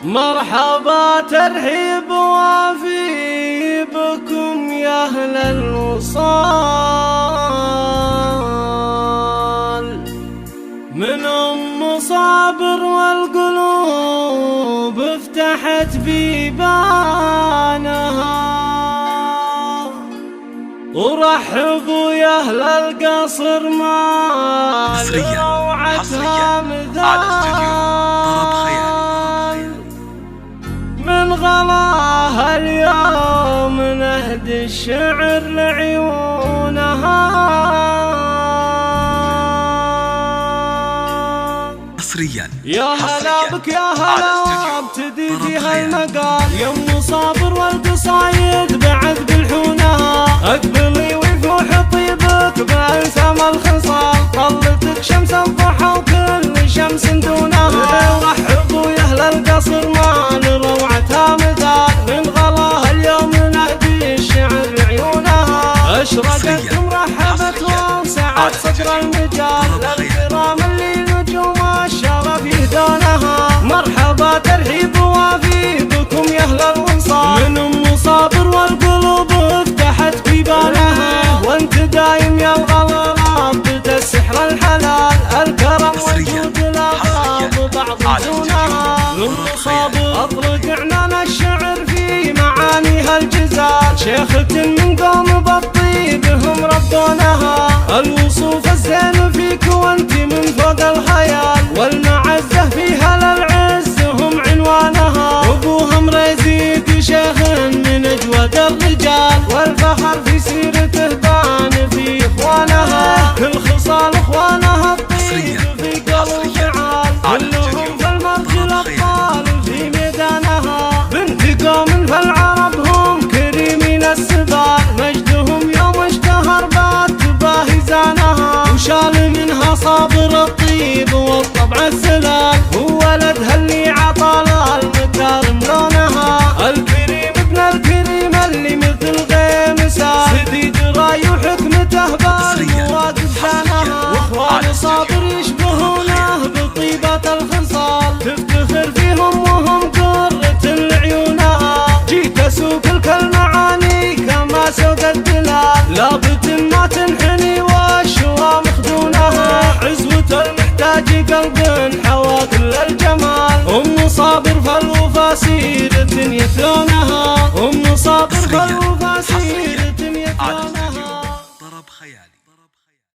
مرحبا ترحيب وافي بكم يا أهل الوصال، من أم صابر والقلوب افتحت بيبانها. ورحبوا يا أهل القصر ما لروعتها مثال، من غلاها اليوم نهدي الشعر لعيونها. حصريا يا هلا بك يا هلا ابتدي فيها المقال، يا ام صابر والقصايد بعد بالحونها. اقبلي ويفوح طيبك بألسام الخصال، طلتك شمس الضحى وكل شمس دونها. رحبوا يا اهل القصر ما لروعتها مثال، من غلاها اليوم نهدي الشعر لعيونها. اشرقت مرحبت وسعت صدر المجال، للكرام اللي نجوم الشرف يهدونها. مرحبا ترحيب وافي بكم يا اهل الوصال، من ام صابر والقلوب افتحت بيبانها. وانت دايم يا الغرام بدا السحر الحلال، الكرم والجود الاباب بعض زونها. ام صابر اطلق عنان الشعر في معانيها الجزال، شيخة من قوم بالطيب هم ربونها. الوصوف الزين فيك وانت من فوق الخيال، والمعزة فيها للعز هم عنوانها. ابوها مريزيد شيخ من اجود الرجال، والفخر في سيرته بان في اخوانها. كل خصال اخوانها الطيب في قلب فعال، كلهم في المرج الابطال في ميدانها. بنت قوم فالعرب هم كريمين السبال، مجدهم يوم اشتهر بات باهي زانها. وشال منها صابر الطيب والطبع السلال، هو ولدها اللي عطى المكارم لونها. الكريم ابن الكريم اللي مثل غيمسان، سديد راي وحكمته بالمواقف شانها. واخوان صابر يشبهونه بطيبة الخصال، تفتخر فيهم وهم قرة لعيونها. جيت اسوق المعاني كما سوق الدلال، لابد ما تنحني والشوى مخدونها. عزوة المحتاج قلب حوى كل الجمال، ام صابر فالوفا سيرة يثلونها.